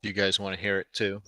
you guys want to hear it too.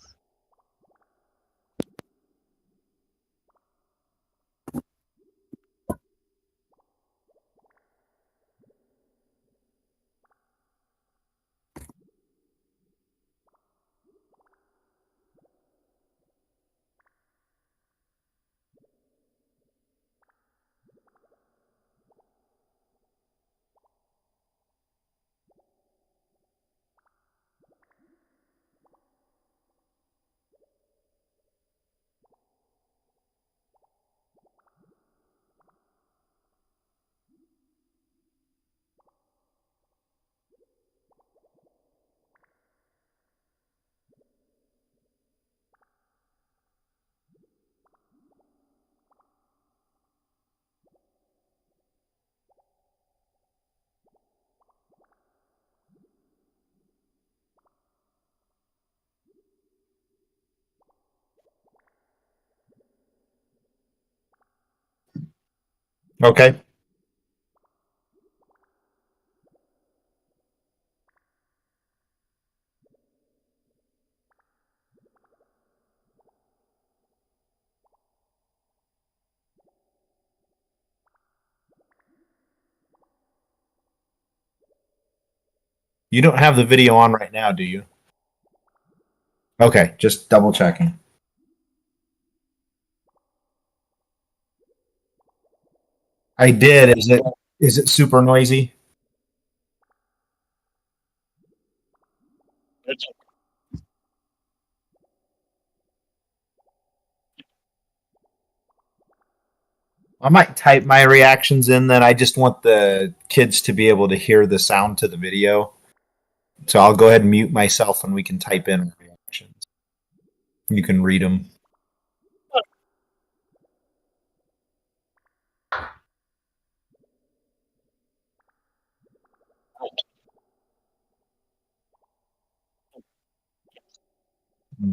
Okay. You don't have the video on right now, do you? Okay, just double checking. I did. Is it super noisy? I might type my reactions in then. I just want the kids to be able to hear the sound to the video. So I'll go ahead and mute myself and we can type in reactions. You can read them.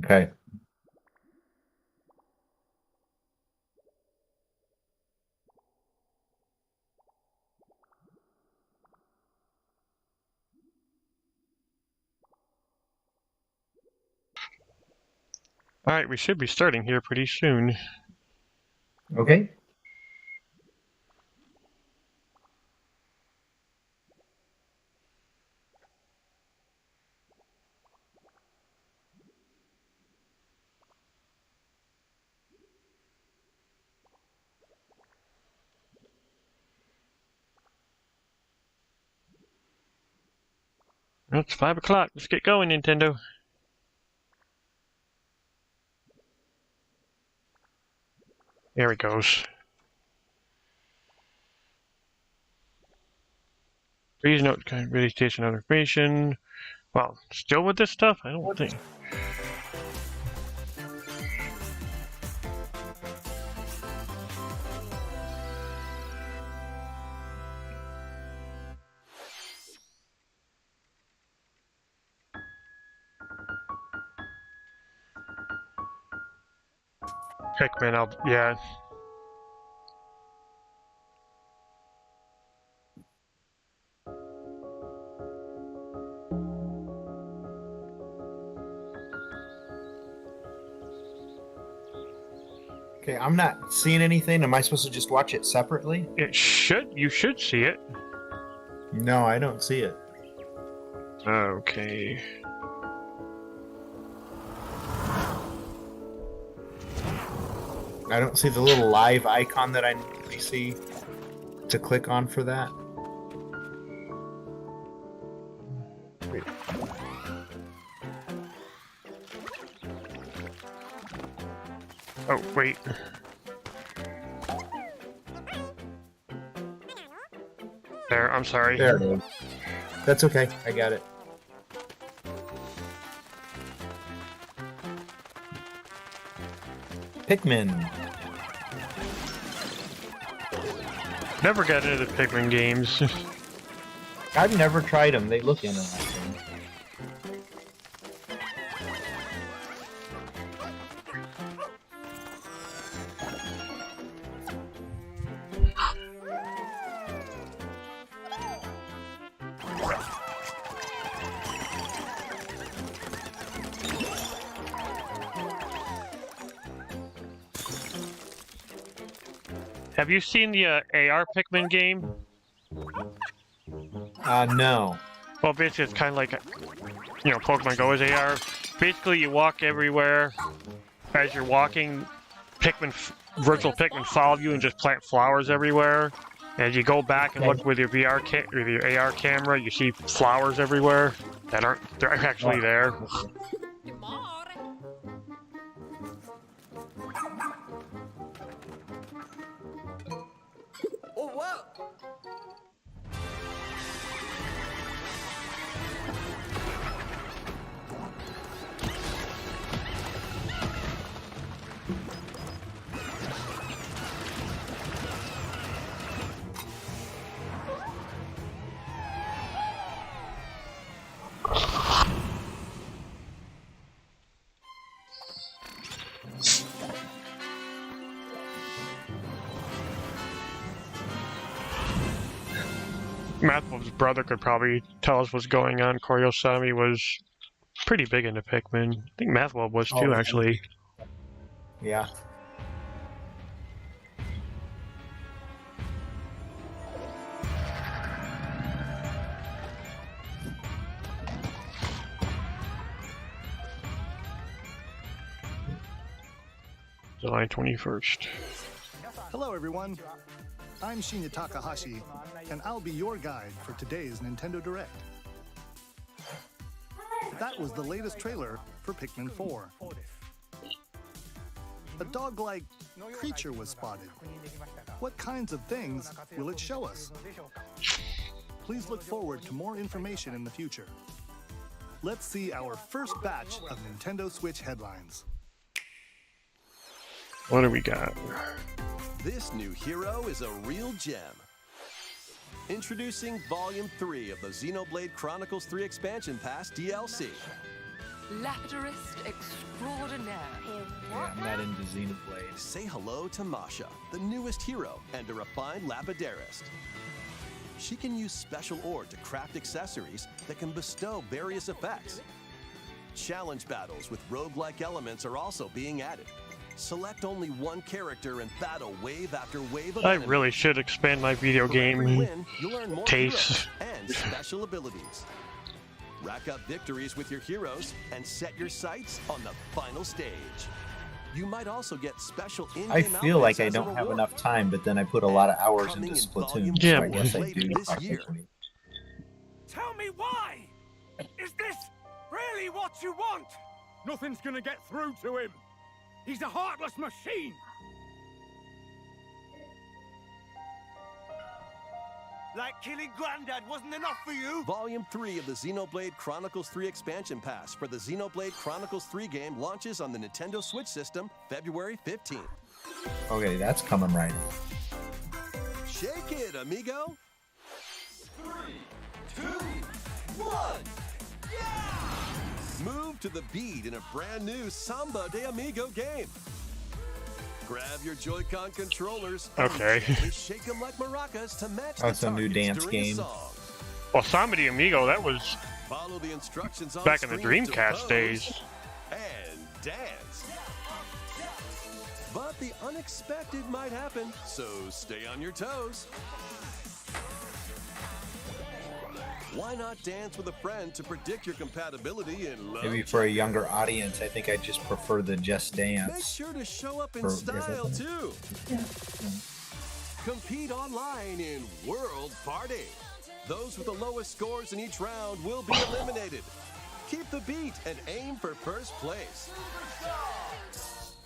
Okay. Alright, we should be starting here pretty soon. Okay. It's 5 o'clock. Let's get going, Nintendo. There it goes. Please note kind of radio station information. Well, still with this stuff? I don't think. Heck, man, yeah. Okay, I'm not seeing anything. Am I supposed to just watch it separately? You should see it. No, I don't see it. Okay. I don't see the little live icon that I normally see to click on for that. Oh, wait. There, I'm sorry. There it is. That's okay. I got it. Pikmin. Never got into the Pikmin games. I've never tried them. They look interesting. Have you seen the AR Pikmin game? No. Well, basically, it's kind of like, you know, Pokemon Go is AR. Basically, you walk everywhere. As you're walking, virtual Pikmin follow you and just plant flowers everywhere. As you go back and look with your with your AR camera, you see flowers everywhere that they're actually there. Oh, wow. Mathwolf's brother could probably tell us what's going on. Koryosami was pretty big into Pikmin. I think Mathwolf was too, actually. Yeah. July 21st. Hello, everyone. I'm Shinya Takahashi, and I'll be your guide for today's Nintendo Direct. That was the latest trailer for Pikmin 4. A dog-like creature was spotted. What kinds of things will it show us? Please look forward to more information in the future. Let's see our first batch of Nintendo Switch headlines. What do we got? This new hero is a real gem. Introducing Volume 3 of the Xenoblade Chronicles 3 Expansion Pass DLC. Lapidurist extraordinaire. Yeah, I'm not into Xenoblade. Say hello to Masha, the newest hero and a refined Lapidarist. She can use special ore to craft accessories that can bestow various effects. Challenge battles with roguelike elements are also being added. Select only one character and battle wave after wave of I enemies. really should expand my video For every game win, you'll earn more taste. heroes and special abilities. Rack up victories with your heroes and set your sights on the final stage. You might also get special in-game I feel like outfits I as a don't have reward. enough time, but then I put a lot of hours Coming into in Splatoon, Yeah, so I guess I later do. this year. technically. Tell me why! Is this really what you want? Nothing's gonna get through to him. He's a heartless machine. Like killing Granddad wasn't enough for you? Volume 3 of the Xenoblade Chronicles 3 Expansion Pass for the Xenoblade Chronicles 3 game launches on the Nintendo Switch system February 15th. Okay, that's coming right up. Shake it, amigo! 3, 2, 1, yeah! Move to the beat in a brand new Samba de Amigo game. Grab your Joy-Con controllers Okay. and shake them like maracas to match Oh, it's the a new targets dance during the game. song. Well, Samba de Amigo, that was Follow the instructions on back in the screen to Dreamcast pose days. and dance. But the unexpected might happen, so stay on your toes. Why not dance with a friend to predict your compatibility in love? Maybe for a younger audience, I think I just prefer the Just Make Dance. sure to show up in For- style is that too. Compete online in World Party. Those with the lowest scores in each round will be eliminated. Keep the beat and aim for first place.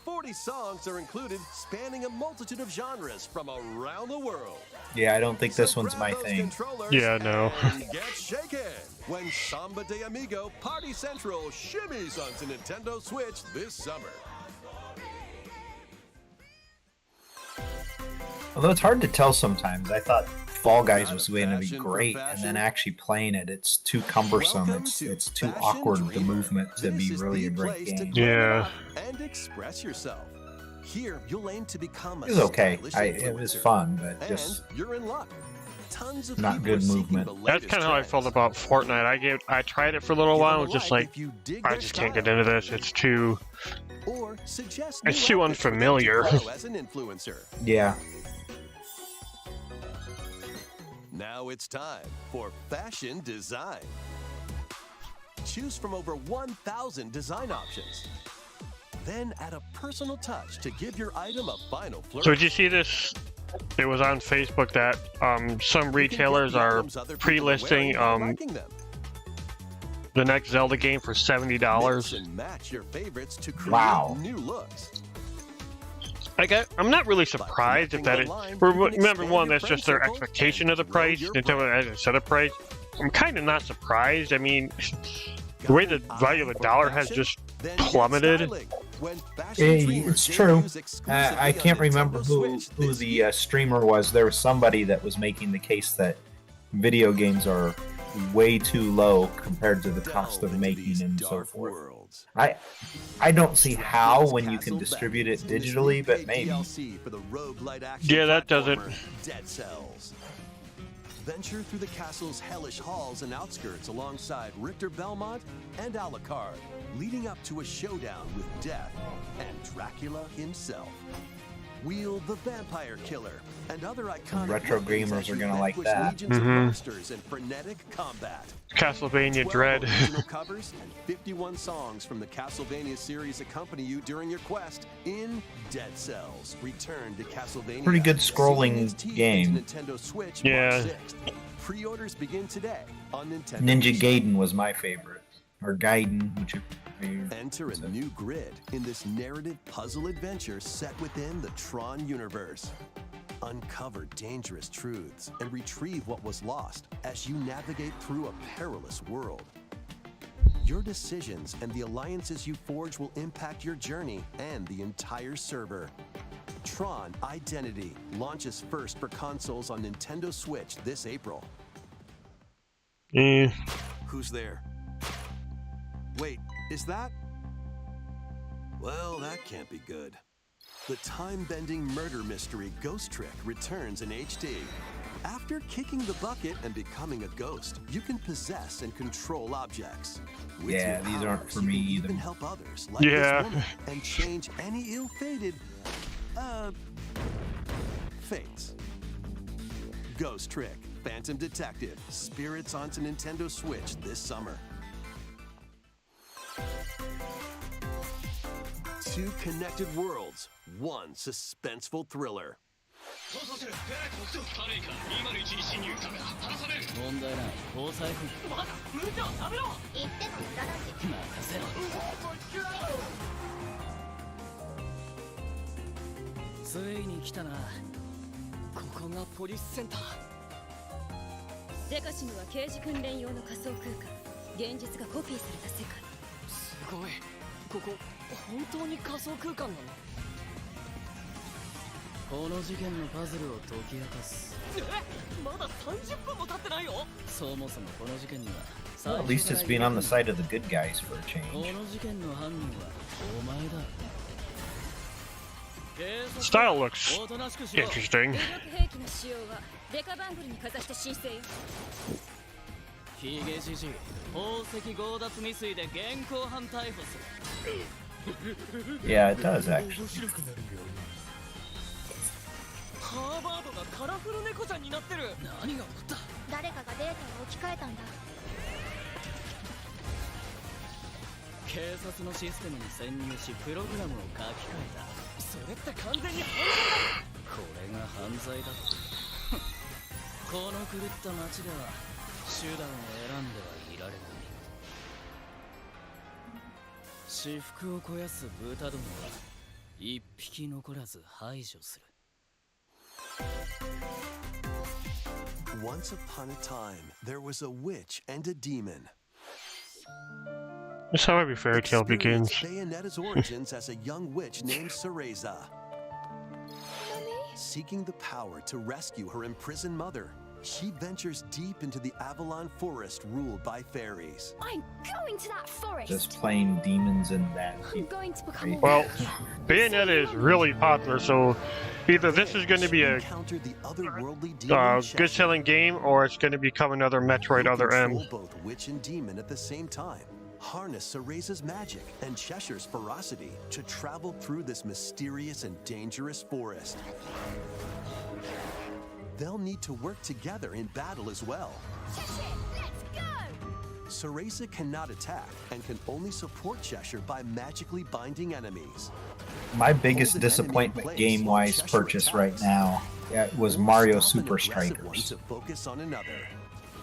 40 songs are included, spanning a multitude of genres from around the world. Yeah, I don't think this So one's grab my those thing. controllers Yeah, no. and get shaken when Samba de Amigo Party Central shimmies onto Nintendo Switch this summer. Although it's hard to tell sometimes. I thought Fall Guys was going to be great, and then actually playing it, it's too cumbersome. Welcome It's to too Fashion awkward, the Dreamer. movement, to This be is really the a great place to game. clean it Yeah. up and express yourself. Here, you'll aim to become a It was okay. stylish It was influencer. fun, but And just you're in luck. Tons of not people good are seeking movement. the That's latest kind of how I felt trends. about Fortnite. I tried it for a little Give while. them It was a just like like, if you dig I their just can't style. get into this. It's too. Or suggest It's new too outfits for them to unfamiliar. follow as an influencer. yeah. Now it's time for fashion design. Choose from over 1,000 design options. Then add a personal touch to give your item a final flourish. So did you see this? It was on Facebook that some retailers are pre-listing the next Zelda game for $70. Mix and match your favorites to create Wow. new looks. I'm not really surprised if that is. Remember, one, that's just their expectation of the price. Nintendo has a set of price. I'm kind of not surprised. I mean, the way the value of the dollar has just plummeted. It's true. I can't remember who the streamer was. There was somebody that was making the case that video games are way too low compared to the cost of making and so forth. I don't see how when you can distribute it digitally, but maybe. Yeah, that doesn't. Dead Cells. Venture through the castle's hellish halls and outskirts alongside Richter Belmont and Alucard, leading up to a showdown with Death and Dracula himself. Wield the Vampire Killer and other iconic Retro weapons gamers as are you gonna like vanquish that. legions of monsters in frenetic combat. Castlevania 12 Dread. original covers and 51 songs from the Castlevania series accompany you during your quest in Dead Cells. Return to Castlevania. Pretty good scrolling Sink its teeth game. into Nintendo Switch Yeah. March 6th. Pre-orders begin today on Nintendo. Ninja Gaiden was my favorite, or Gaiden, whichever. Enter a new grid in this narrative puzzle adventure set within the Tron universe. Uncover dangerous truths and retrieve what was lost as you navigate through a perilous world. Your decisions and the alliances you forge will impact your journey and the entire server. Tron Identity launches first for consoles on Nintendo Switch this April. Who's there? Wait, is that? Well, that can't be good. The time-bending murder mystery Ghost Trick returns in HD. After kicking the bucket and becoming a ghost, you can possess and control objects. With Yeah, your these aren't powers, for you me can either. even help others, like Yeah. this woman, and change any ill-fated, fates. Ghost Trick, Phantom Detective, Spirits onto Nintendo Switch this summer. Two connected worlds, one suspenseful thriller. 問題ない交際費まだ無茶を食べろ言っても無駄だし任せろついに来たなここがポリスセンターデカシムは刑事訓練用の仮想空間現実がコピーされた世界すごいここ本当に仮想空間なのこの事件のパズルを解き明かすまだ30分も経ってないよそもそもこの事件には Well, at least it's being on the side of the good guys for a こ change. の事件の犯人はお前だ Style looks おとなしくしろ interesting. 武力兵器の使用はデカバングルにかざして申請よヒゲじじい宝石強奪未遂で現行犯逮捕する Yeah, it does actually. ハーバードがカラフル猫ちゃんになってる何が起こった誰かがデータを置き換えたんだ警察のシステムに潜入しプログラムを書き換えたそれって完全に犯罪だこれが犯罪だこの狂った街では手段を選んではいられない私服を肥やす豚どもは一匹残らず排除する Once upon a time, there was a witch and a demon. That's how every fairy tale begins. Experience Bayonetta's origins as a young witch named Cereza. Seeking the power to rescue her imprisoned mother, she ventures deep into the Avalon forest ruled by fairies. I'm going to that forest Just playing demons in that. I'm going to become a Well, Bayonetta is really popular, so either this is going to be a Encounter the otherworldly demon Cheshire. good-selling game, or it's going to become another Metroid You Other M. control both witch and demon at the same time. Harness Cereza's magic and Cheshire's ferocity to travel through this mysterious and dangerous forest. they'll need to work together in battle as well. Let's go! Cereza cannot attack and can only support Cheshire by magically binding enemies. My biggest disappointment game-wise purchase right now was Mario Super Strikers. To focus on another.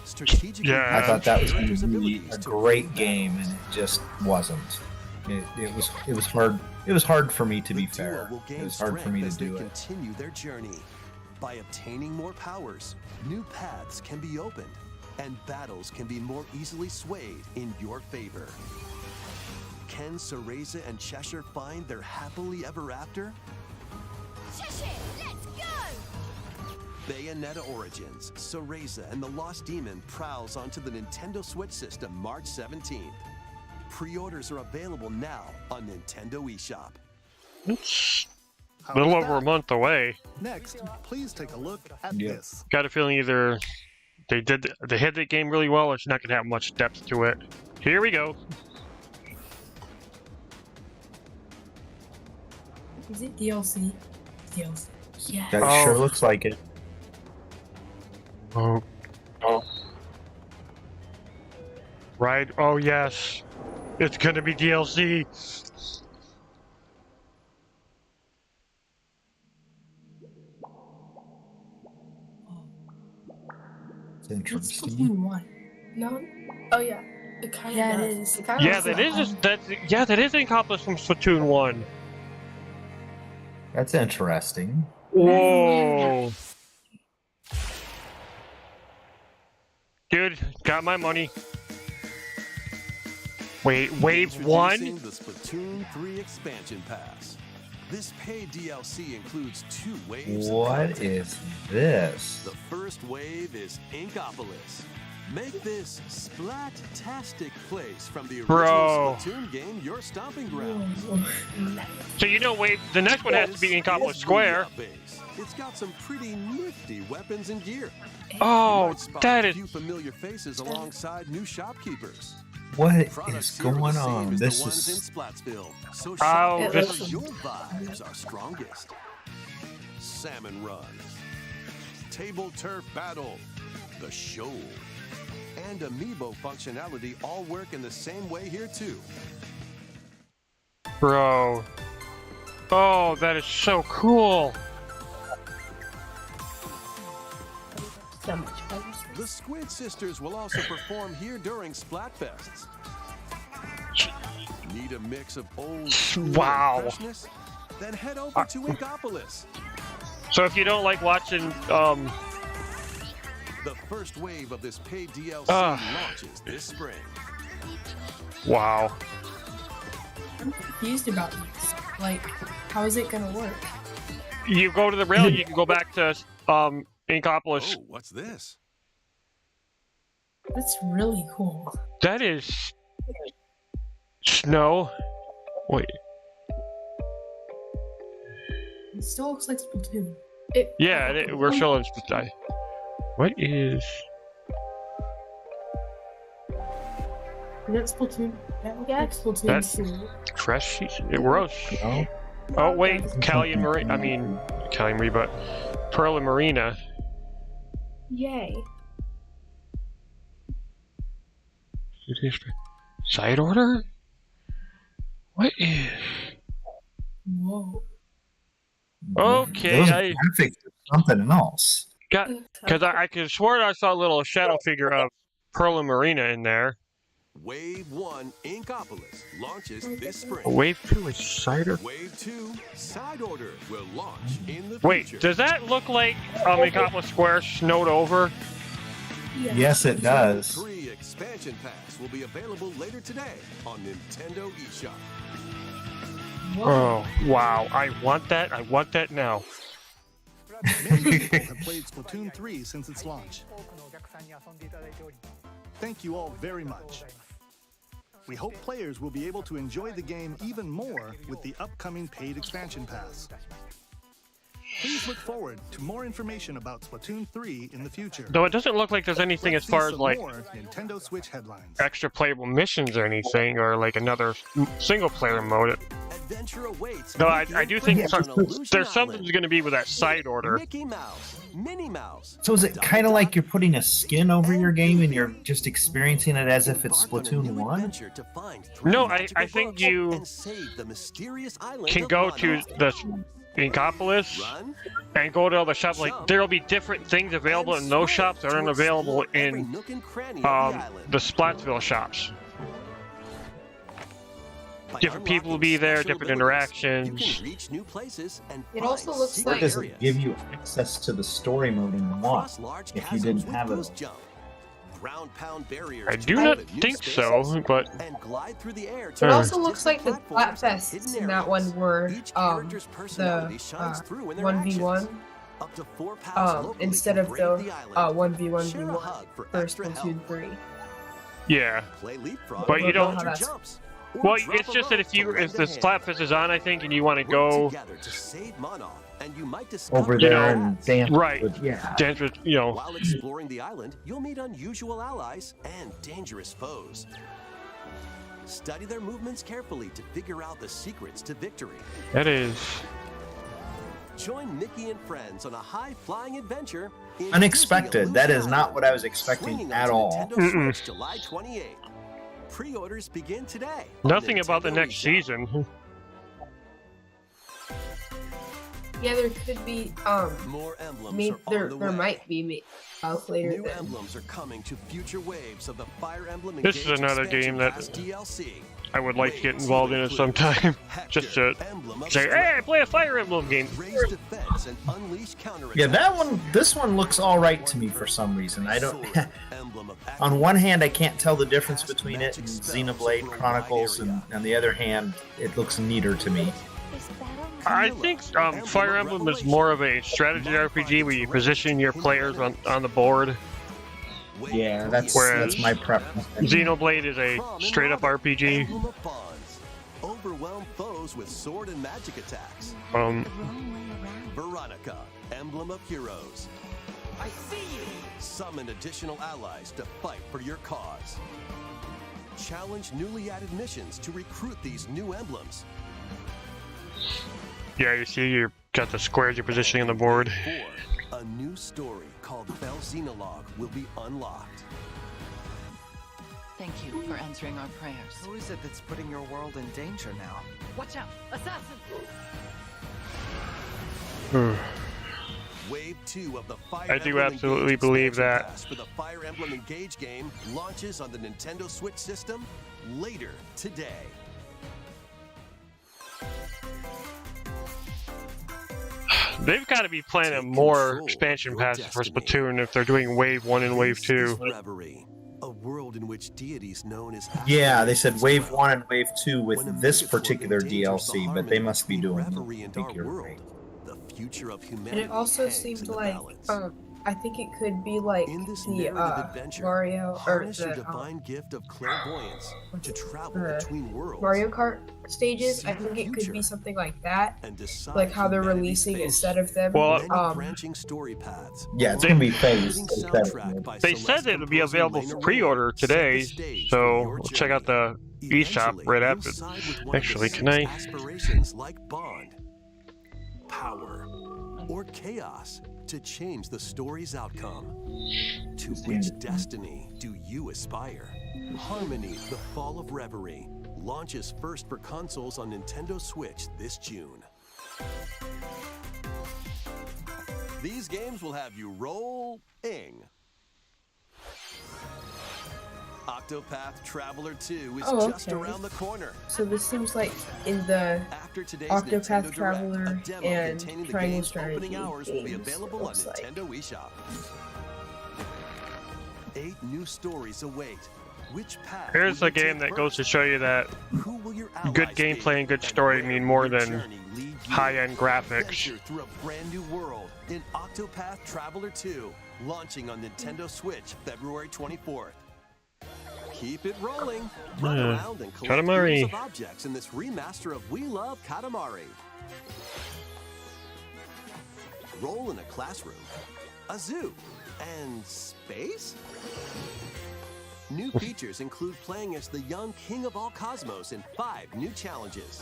Strategically, Yeah. I thought that was going to be a great game, and it just wasn't. It was hard. It was hard for me to be fair. It was hard for me to do it. Continue their journey. By obtaining more powers, new paths can be opened, and battles can be more easily swayed in your favor. Can Cereza and Cheshire find their happily ever after? Cheshire, let's go! Bayonetta Origins, Cereza and the Lost Demon prowls onto the Nintendo Switch system March 17th. Pre-orders are available now on Nintendo eShop. It's How a little was over a that? month away. Next, please take a look at Yeah. this. Got a feeling either they hit the game really well, or it's not gonna have much depth to it. Here we go. Is it DLC? DLC. Yeah. That Oh. sure looks like it. Oh. Right. Oh yes, it's gonna be DLC. It's It's interesting. Splatoon 1. No? Oh, yeah. It kind of Yeah, it does. is. It kinda Yeah, looks that like is one. that is an accomplishment from Splatoon 1. That's interesting. Whoa. Dude, got my money. Wait, wave Introducing 1? the Splatoon 3 expansion pass. This paid DLC includes 2 waves. of What content. is this? The first wave is Inkopolis. Make this splat-tastic place from the original Bro. Splatoon game your stomping ground. So you know, wave the next one has to be Inkopolis Square. Base. It's got some pretty nifty weapons and gear. You Oh, might spot that a is few familiar faces alongside new shopkeepers. What Products is here are the going same on? as This the ones in is Splatsville. So Oh, shop where this- your vibes are strongest. Salmon Run, Table Turf Battle, The Shoal, and Amiibo functionality all work in the same way here too. bro. Oh, that is so cool. So much fun. The Squid Sisters will also perform here during Splatfests. Need a mix of old school Wow. and freshness? Then head over to Inkopolis. So if you don't like watching, The first wave of this paid DLC Ah. launches this spring. wow. I'm confused about this. Like, how is it gonna work? You go to the rail, you can go back to Inkopolis. Oh, what's this? That's really cool. That is snow. Wait. It still looks like Splatoon. Yeah, we're showing. What is? Is that Splatoon? That looks like Splatoon That's- 2. Crush? Gross. no. Oh wait, Callie and Marina. I mean, Callie and Marie, but Pearl and Marina. Yay. Side order? What is? Whoa. Okay, Those I graphics are something else. got because I could swear I saw a little shadow figure of Pearl and Marina in there. Wave 1 Inkopolis launches this spring. Wave 2 is cider. Wave 2 Side Order will launch in the Wait, future. does that look like Inkopolis Square snowed over? Yeah. Yes, it does. 3 expansion pass will be available later today on Nintendo eShop. Whoa. Oh wow! I want that. I want that now. Many people have played Splatoon 3 since its launch. Thank you all very much. We hope players will be able to enjoy the game even more with the upcoming paid expansion pass. Please look forward to more information about Splatoon 3 in the future. Though it doesn't look like there's anything Let's as far see as some like more Nintendo Switch headlines. extra playable missions or anything, or like another single player mode. Adventure awaits. No, I do think Friends on Illusion there's something Island. that's going to be with that side order. Mickey Mouse, Minnie Mouse. So is it kind of like you're putting a skin over your game and you're just experiencing it as if it's Splatoon 1? No, I think you can go to the Inkopolis and go to all the shops. Like, there'll be different things available in those shops that aren't available in the Splatsville shops. Different people will be there, different interactions. It also looks Or like does it give you access to the story mode in 1 if you didn't have it? I do not think so, but it also looks like the Splatfests in that one were the 1v1 instead of the 1v1v1 for Splatoon 3. yeah. But you don't. Well, it's just that if the Splatfest is on, I think, and you want to go Over there and dance. right, With, yeah. dance with, While exploring the island, you'll meet unusual allies and dangerous foes. Study their movements carefully to figure out the secrets to victory. That is. Join Mickey and friends on a high-flying adventure. In Unexpected. That is Illusion not Island, what I was expecting swinging at onto all. Nintendo Switch, July 28th. Pre-orders begin today. on Nothing about the Nintendo next eShop. season. Yeah, there could be More emblems maybe are there on the there way. might be later New then. emblems are coming to future waves of the Fire Emblem This is Engage another expansion game that pass DLC. I would like to get involved in at some time. Just to say, hey, play a Fire Emblem game. Raise defense and unleash counterattacks. Yeah, that one. This one looks all right to me for some reason. I don't. Emblem of On one hand, I can't tell the difference between it and Xenoblade Chronicles, and on the other hand, it looks neater to me. I think Fire Emblem is more of a strategy RPG where you position your players on the board. Yeah, that's Whereas my preference. Xenoblade is a straight up RPG. Emblem of Bonds. Overwhelm foes with sword and magic attacks. Veronica, Emblem of Heroes. I see you. Summon additional allies to fight for your cause. Challenge newly added missions to recruit these new emblems. Yeah, you see, you got the squares you're positioning on the board. A new story called Bell Xenologue will be unlocked. Thank you for answering our prayers. Who is it that's putting your world in danger now? Watch out! Assassin! Wave 2 of the Fire I do Emblem absolutely Engage believe expansion that. pass for the Fire Emblem Engage game launches on the Nintendo Switch system later today. They've got to be planning more expansion passes for Splatoon if they're doing Wave 1 and Wave 2. Reverie, a world in which deities known as Yeah, they said Wave 1 and Wave 2 with this particular DLC, but they must be doing reverie it. I and think our you're world. right. The future of And humanity it also hangs seemed in the like balance. I think it could be like In this the narrative adventure, Mario or harness your the divine gift of clairvoyance to travel the between worlds Mario Kart stages. See I the think it could future be something like that, and decide like how they're humanity's releasing fate. instead of them. Well, Many branching story paths. Yeah, it's going to be phased. Amazing soundtrack by They Celeste said that it would be composer available Lena for Ray pre-order set the today, stage for so your we'll check out journey. the eShop Eventually, right you'll after. side with one of Actually, the can I? six aspirations like bond, power, or chaos to change the story's outcome. To which destiny do you aspire? Harmony: The Fall of Reverie launches first for consoles on Nintendo Switch this June. These games will have you rolling. Octopath Traveler 2 is Oh, just okay. around the corner. So this seems like in the After today's Octopath Nintendo Traveler Direct, a demo and containing the Triangle game's opening Strategy hours will be games, available it on looks like. Nintendo eShop. 8 new stories await. Which path Here's will a you game take that goes to first? show you that Who will your good allies be? gameplay and good And story where mean will more your than journey lead you? high-end graphics. Adventure through a brand new world in Octopath Traveler 2, launching on Nintendo Switch February 24th. Keep it rolling. Run Yeah. around and collect Katamari. pools of objects in this remaster of We Love Katamari. Roll in a classroom, a zoo, and space? New features include playing as the young king of all cosmos in 5 new challenges.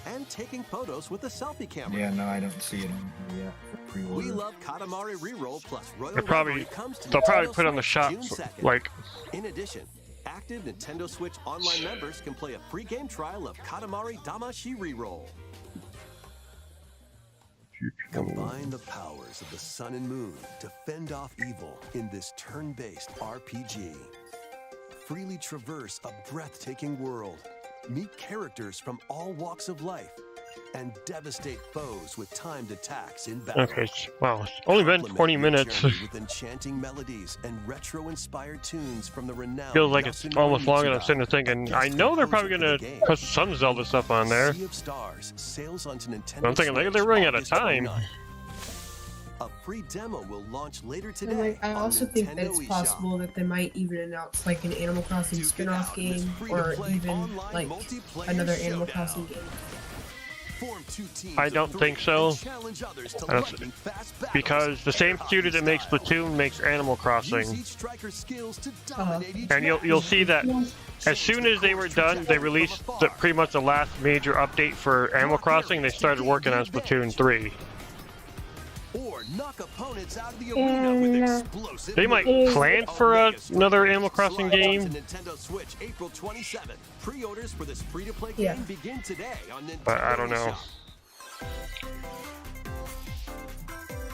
And taking photos with a selfie camera. Yeah, no, I don't see it in here yet for pre-order. We Love Katamari Reroll plus Royal They'll probably put on the shop like. In addition, active Nintendo Switch Online members can play a free game trial of Katamari Damacy Reroll. Combine the powers of the sun and moon to fend off evil in this turn-based RPG. Freely traverse a breathtaking world. Meet characters from all walks of life and devastate foes with timed attacks in battle. Okay, well, it's only been 20 minutes. With enchanting melodies and retro-inspired tunes from the renowned Feels like it's almost long enough. I'm sitting there thinking, I know they're probably gonna put some Zelda stuff on there. Sea of Stars sails onto Nintendo I'm thinking Switch they're running out of August time. 29th. A free demo will launch later And today. like, I on also think that Nintendo it's eShop. possible that they might even announce like an Animal Crossing spin-off game, or even like another Animal Crossing game. I don't think so. Because the same studio that makes Splatoon makes Animal Crossing. And you'll see that as soon as they were done, they released pretty much the last major update for Animal Crossing. They started working on Splatoon 3. They might plan for another Animal Crossing game. Nintendo Switch April 27th. Pre-orders for this free-to-play Yeah. game begin today on Nintendo But I don't know. eShop.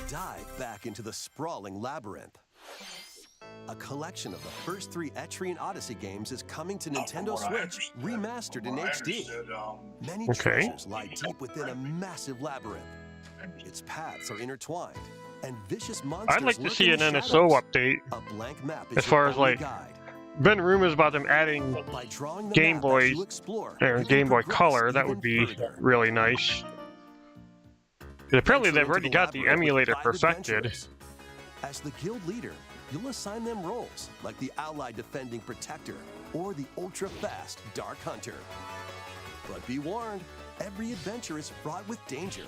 Dive back into the sprawling labyrinth. A collection of the first 3 Etrian Odyssey games is coming to Nintendo Switch, remastered in HD. Many treasures lie deep within a massive labyrinth. Its paths are intertwined, and vicious monsters I'd like to lurk see in an the NSO shadows. update. A blank map is As your far as only like, guide. been rumors about them adding By drawing the Game map Boy as you explore, and you Game can Boy progress Color. That even would be further. really nice. And apparently Enter they've already into got the labyrinth with emulator 5 perfected. adventurers. As the guild leader, you'll assign them roles like the Allied Defending Protector or the ultra-fast Dark Hunter. But be warned, every adventure is fraught with danger.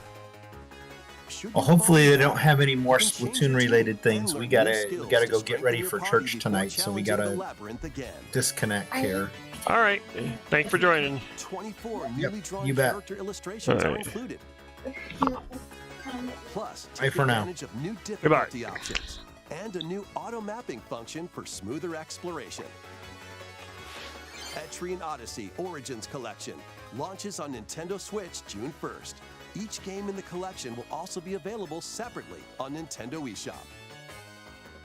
Should Well, you hopefully they fall don't have any more you can change Splatoon your related team things. and We learn new gotta skills go to get strengthen ready your for party church before tonight, so we challenging the gotta labyrinth again. disconnect here. All right, thanks for joining. 24 newly drawn you bet. character illustrations are Alright. included. Plus, Bye take for now. advantage of new difficulty options and a new auto mapping function for smoother exploration. Etrian Odyssey Origins Collection launches on Nintendo Switch June 1st. Each game in the collection will also be available separately on Nintendo eShop.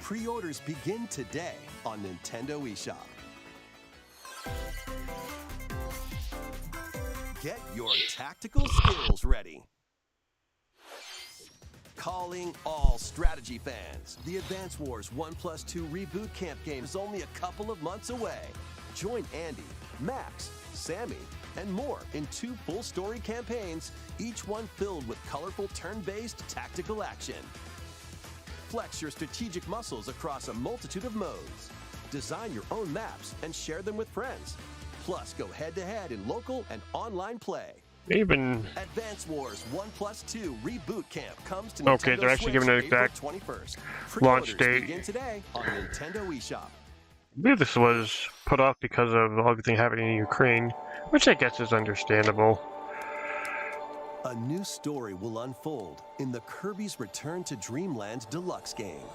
Pre-orders begin today on Nintendo eShop. Get your tactical skills ready. Calling all strategy fans. The Advance Wars 1+2 Reboot Camp game is only a couple of months away. Join Andy, Max, Sammy, and more in 2 full story campaigns, each one filled with colorful turn-based tactical action. Flex your strategic muscles across a multitude of modes. Design your own maps and share them with friends. Plus, go head-to-head in local and online play. Even Advance Wars 1+2 Reboot Camp comes to Okay, Nintendo they're actually Switch giving an April exact 21st. launch Pre-orders date. begin today on Nintendo eShop. I believe this was put off because of everything happening in Ukraine, which I guess is understandable. A new story will unfold in the Kirby's Return to Dreamland Deluxe game.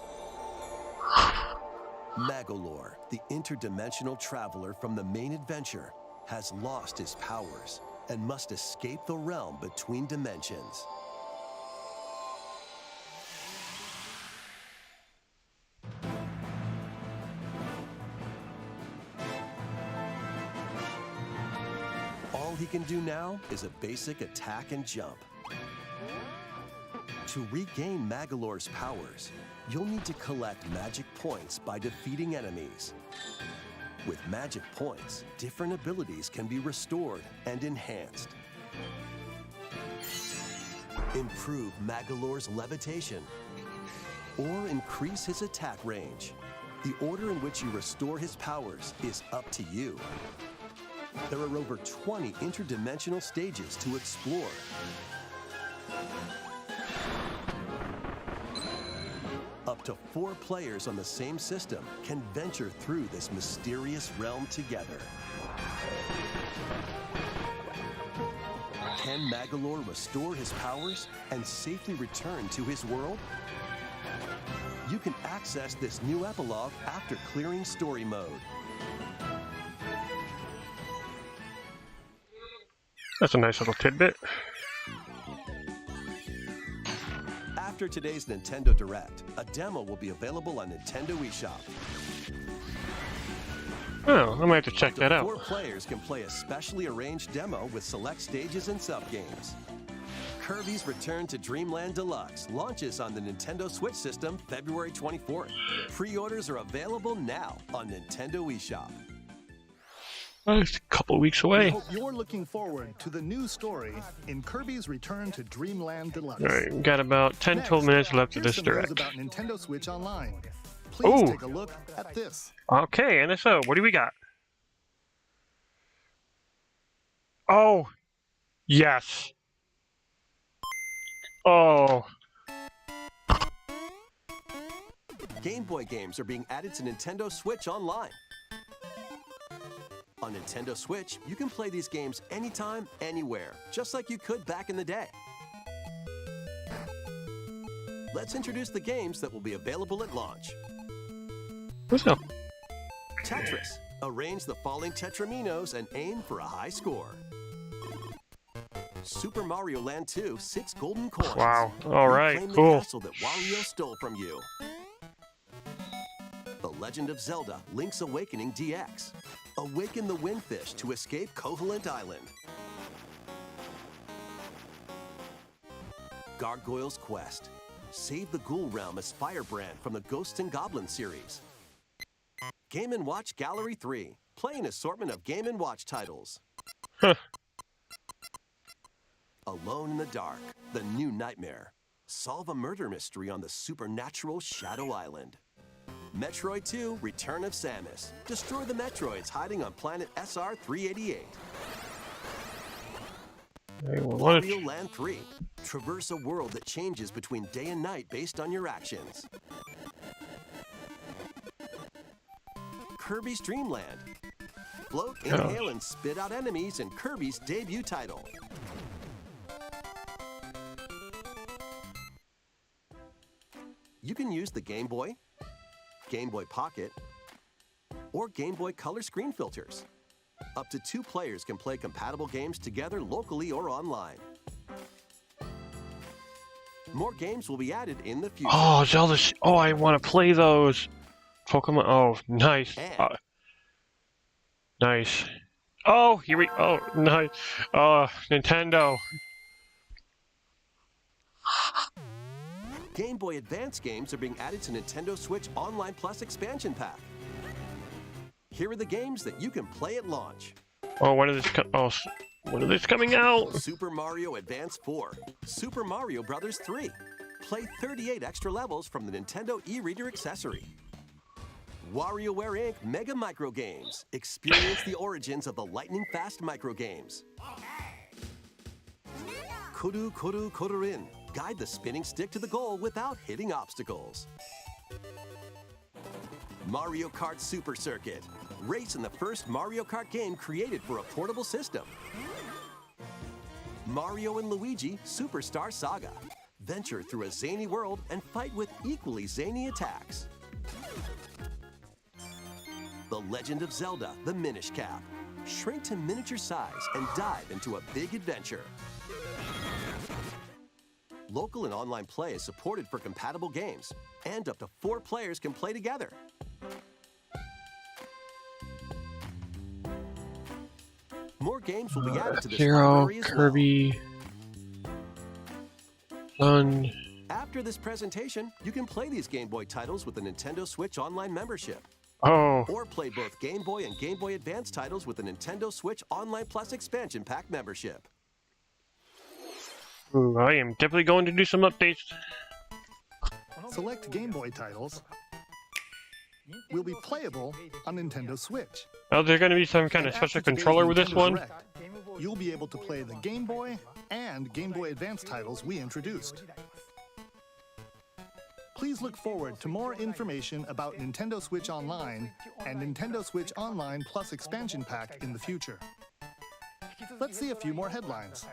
Magolor, the interdimensional traveler from the main adventure, has lost his powers and must escape the realm between dimensions. All he can do now is a basic attack and jump. To regain Magolor's powers, you'll need to collect magic points by defeating enemies. With magic points, different abilities can be restored and enhanced. Improve Magolor's levitation or increase his attack range. The order in which you restore his powers is up to you. There are over 20 interdimensional stages to explore. Up Up to 4 players on the same system can venture through this mysterious realm together. Can Magalore restore his powers and safely return to his world? You can access this new epilogue after clearing story mode. That's a nice little tidbit. After today's Nintendo Direct, a demo will be available on Nintendo eShop. Oh, I might have to check that out. 4 players can play a specially arranged demo with select stages and sub-games. Kirby's Return to Dreamland Deluxe launches on the Nintendo Switch system February 24th. Pre-orders are available now on Nintendo eShop. Oh, it's a couple weeks We away. hope you're looking forward to the new story in Kirby's Return to Dreamland Deluxe. Alright, we've got about 10-12 minutes left of Here's this some news direct. about Nintendo Switch Online. Please Ooh. take a look at this. Okay, NSO, what do we got? Oh, yes. Oh, Game Boy games are being added to Nintendo Switch Online. On Nintendo Switch, you can play these games anytime, anywhere, just like you could back in the day. Let's introduce the games that will be available at launch. what's up? Tetris. Arrange the falling Tetraminos and aim for a high score. Super Mario Land 2, 6 golden coins. Wow, alright, Reclaim the cool. castle that Wario stole from you. The Legend of Zelda, Link's Awakening DX. Awaken the Windfish to escape Koholint Island. Gargoyle's Quest. Save the Ghoul Realm as Firebrand from the Ghosts and Goblins series. Game & Watch Gallery 3. Play an assortment of Game & Watch titles. Huh. Alone in the Dark, The New Nightmare. Solve a murder mystery on the supernatural Shadow Island. Metroid 2, Return of Samus. Destroy the Metroids hiding on planet SR-388. Hey, well, what Wario Land 3. Traverse a world that changes between day and night based on your actions. Kirby's Dream Land. Float, inhale, and spit out enemies in Kirby's debut title. You can use the Game Boy, Game Boy Pocket, or Game Boy Color screen filters. Up to 2 players can play compatible games together locally or online. More games will be added in the future. Oh, Zelda. Oh, I want to play those. Pokemon. Oh, nice. And- Nice. Oh, here we. Oh, nice. Nintendo. Game Boy Advance games are being added to Nintendo Switch Online Plus expansion pack. Here are the games that you can play at launch. Oh, when is this? When is this coming out? Super Mario Advance 4, Super Mario Bros. 3. Play 38 extra levels from the Nintendo e-reader accessory. WarioWare Inc. Mega Micro Games. Experience the origins of the lightning-fast micro games. Koru Koru Korurin. Guide the spinning stick to the goal without hitting obstacles. Mario Kart Super Circuit. Race in the first Mario Kart game created for a portable system. Mario and Luigi Superstar Saga. Venture through a zany world and fight with equally zany attacks. The Legend of Zelda, The Minish Cap. Shrink to miniature size and dive into a big adventure. Local and online play is supported for compatible games, and up to 4 players can play together. More games will be added to this Hero, library as well. Kirby, Sun. After this presentation, you can play these Game Boy titles with the Nintendo Switch Online membership. Oh, Or play both Game Boy and Game Boy Advance titles with the Nintendo Switch Online Plus expansion pack membership. ooh, I am definitely going to do some updates. Select Game Boy titles will be playable on Nintendo Switch. Oh, there's going to be some kind of And special after today's controller with this Nintendo one. Direct, you'll be able to play the Game Boy and Game Boy Advance titles we introduced. Please look forward to more information about Nintendo Switch Online and Nintendo Switch Online Plus expansion pack in the future. Let's see a few more headlines.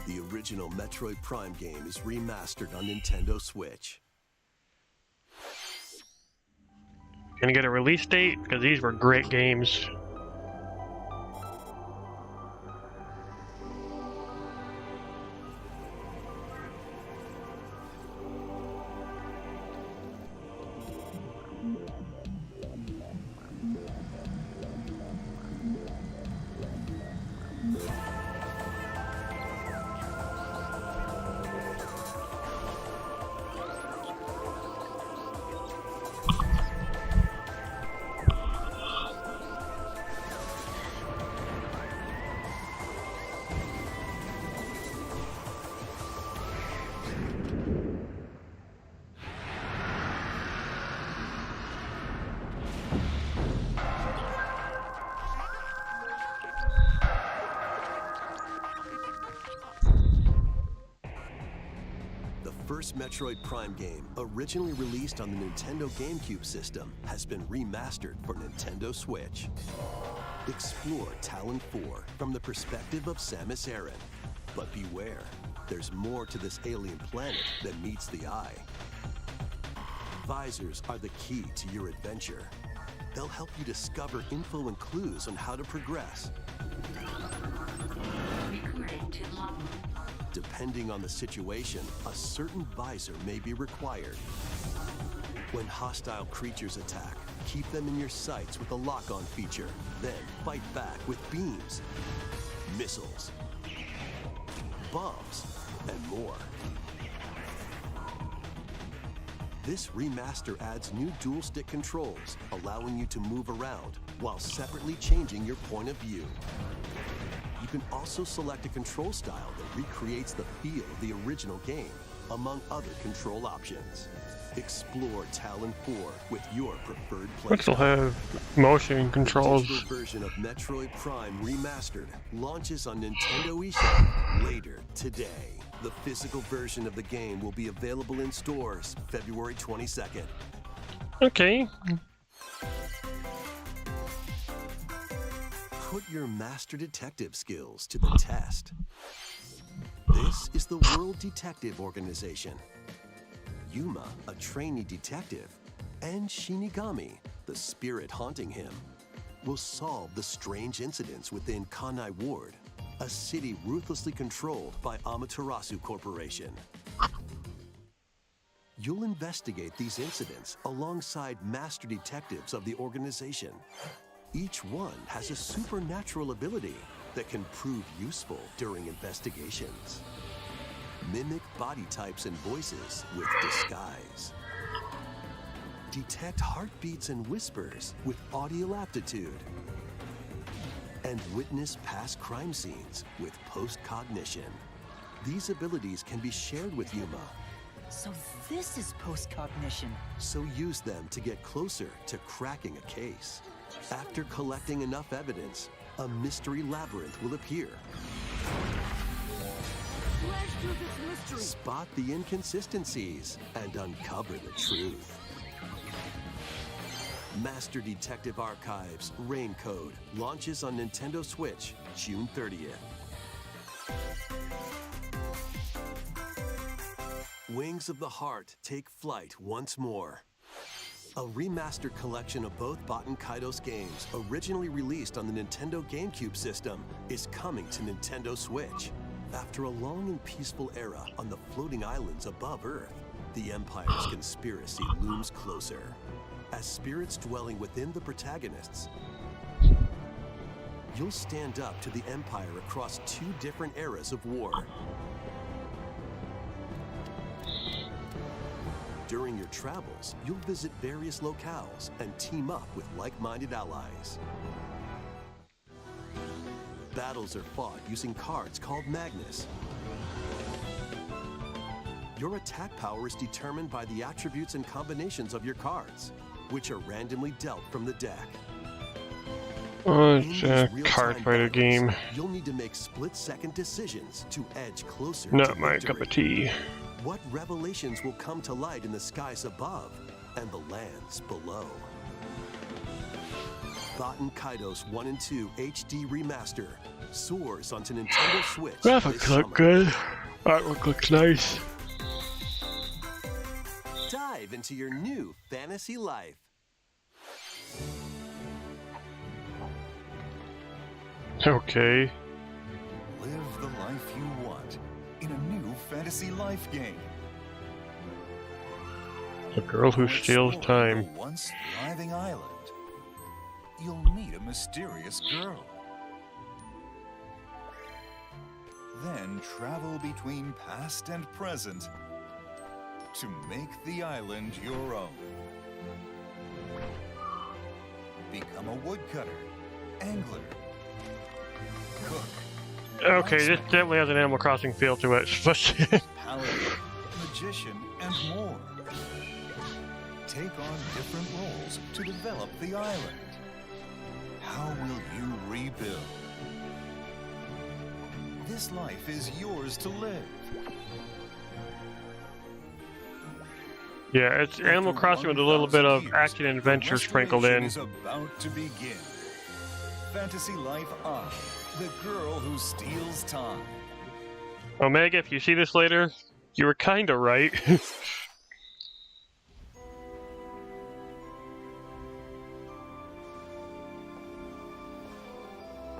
The original Metroid Prime game is remastered on Nintendo Switch. Gonna get a release date because these were great games. The first Metroid Prime game, originally released on the Nintendo GameCube system, has been remastered for Nintendo Switch. Explore Talon 4 from the perspective of Samus Aran. But beware, there's more to this alien planet than meets the eye. Visors are the key to your adventure. They'll help you discover info and clues on how to progress. Depending on the situation, a certain visor may be required. When hostile creatures attack, keep them in your sights with the lock-on feature. Then fight back with beams, missiles, bombs, and more. This remaster adds new dual-stick controls, allowing you to move around while separately changing your point of view. You can also select a control style that recreates the feel of the original game, among other control options. Explore Talon 4 with your preferred play. Which will have motion controls. The digital version of Metroid Prime Remastered launches on Nintendo eShop later today. The physical version of the game will be available in stores February 22nd. Okay. Put your master detective skills to the test. This is the World Detective Organization. Yuma, a trainee detective, and Shinigami, the spirit haunting him, will solve the strange incidents within Kanai Ward, a city ruthlessly controlled by Amaterasu Corporation. You'll investigate these incidents alongside master detectives of the organization. Each one has a supernatural ability that can prove useful during investigations. Mimic body types and voices with disguise. Detect heartbeats and whispers with audio aptitude. And witness past crime scenes with post-cognition. These abilities can be shared with Yuma. So this is post-cognition. So use them to get closer to cracking a case. After collecting enough evidence, a mystery labyrinth will appear. Spot the inconsistencies and uncover the truth. Master Detective Archives Rain Code launches on Nintendo Switch June 30th. Wings of the Heart take flight once more. A remastered collection of both Baten Kaitos games, originally released on the Nintendo GameCube system, is coming to Nintendo Switch. After a long and peaceful era on the floating islands above Earth, the Empire's conspiracy looms closer. As spirits dwelling within the protagonists, you'll stand up to the Empire across two different eras of war. During your travels, you'll visit various locales and team up with like-minded allies. Battles are fought using cards called Magnus. Your attack power is determined by the attributes and combinations of your cards, which are randomly dealt from the deck. Oh, it's a card fighter game. You'll need to make split-second decisions to edge closer Not to my victory. cup of tea. What revelations will come to light in the skies above and the lands below? Baten Kaitos 1 and 2 HD Remaster soars onto Nintendo Switch. Graphics look good. Artwork looks nice. Dive into your new fantasy life. Okay. Live the life you want in a new fantasy life game. The girl who steals time. A once thriving island. You'll meet a mysterious girl. Then travel between past and present to make the island your own. Become a woodcutter, angler, cook. Okay, this definitely has an Animal Crossing feel to it. Paladin, magician, and more. Take on different roles to develop the island. How will you rebuild? This life is yours to live. Yeah, it's Animal Crossing with a little bit of action and adventure sprinkled in. Is about to begin. Fantasy Life on the girl who steals time. Omega, if you see this later, you were kinda right.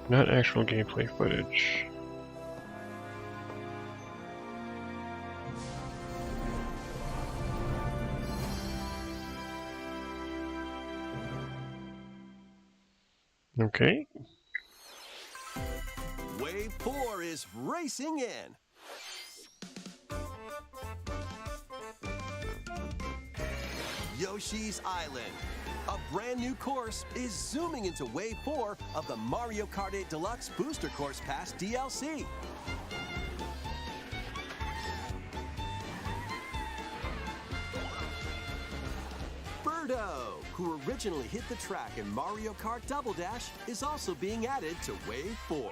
Not actual gameplay footage. Okay. Wave 4 is racing in. Yoshi's Island. A brand new course is zooming into Wave 4 of the Mario Kart 8 Deluxe Booster Course Pass DLC. Birdo, who originally hit the track in Mario Kart Double Dash, is also being added to Wave 4.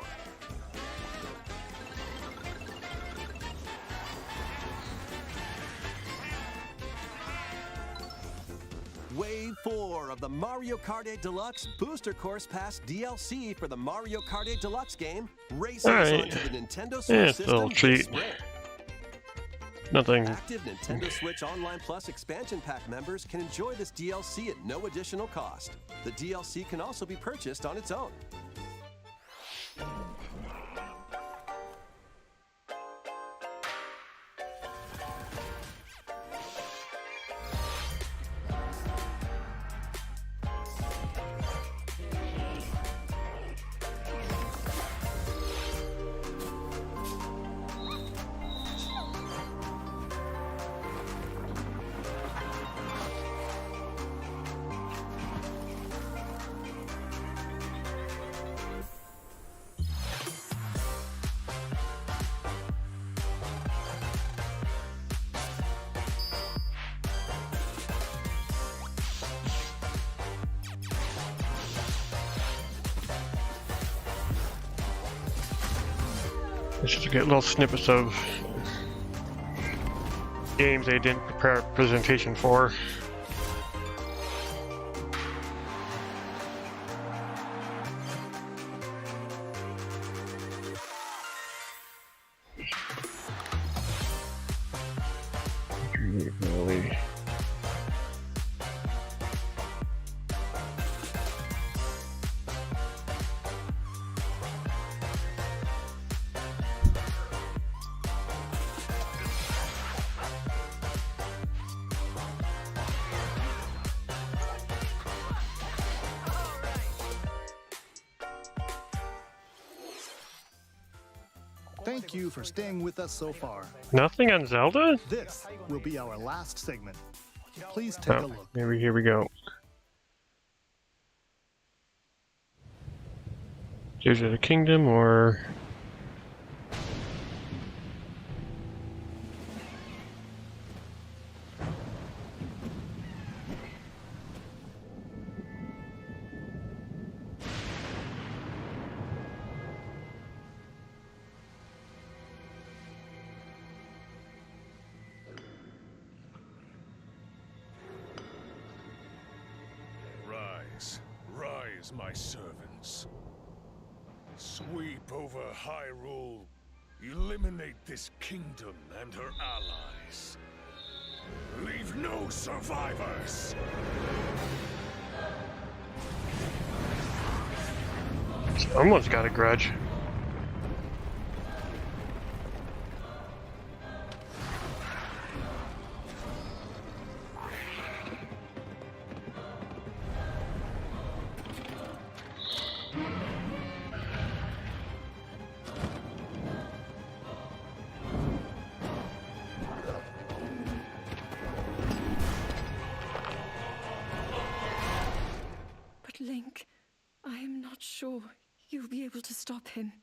Wave 4 of the Mario Kart 8 Deluxe Booster Course Pass DLC for the Mario Kart 8 Deluxe game races onto the Nintendo Switch system this spring. Nothing. Active Nintendo Switch Online Plus expansion pack members can enjoy this DLC at no additional cost. The DLC can also be purchased on its own. Just to get little snippets of games they didn't prepare a presentation for. Really. Thank you for staying with us so far. Nothing on Zelda? This will be our last segment. Please take a look. Maybe here we go. Tears of the Kingdom or... despise my servants. Sweep over Hyrule. Eliminate this kingdom and her allies. Leave no survivors! Someone's got a grudge. But Link, I am not sure you'll be able to stop him.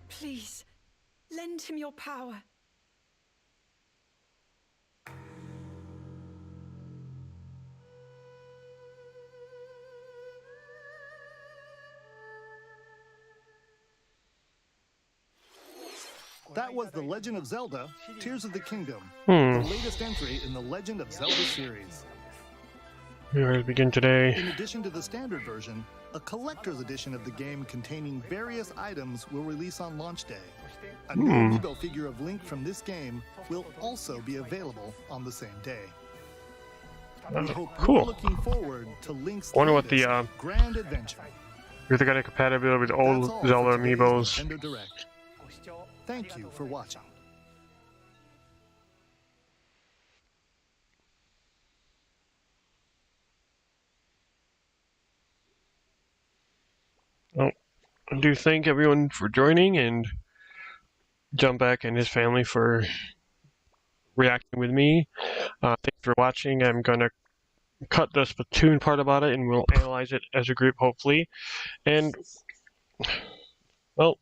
Please, lend him your power. That was The Legend of Zelda, Tears of the Kingdom, Hmm. the latest entry in the Legend of Zelda series. We're going to begin today. In addition to the standard version, a collector's edition of the game containing various items will release on launch day. A new amiibo figure of Link from this game will also be available on the same day. We hope Cool. you're looking forward to Link's Wonder what the latest grand adventure. if they got a compatibility with old That's all for Zelda today's amiibos. Nintendo Direct. Thank you for watching. Well, I do thank everyone for joining, and Jump Back and his family for reacting with me. Thanks for watching. I'm going to cut the Splatoon part about it, and we'll analyze it as a group, hopefully. And, well,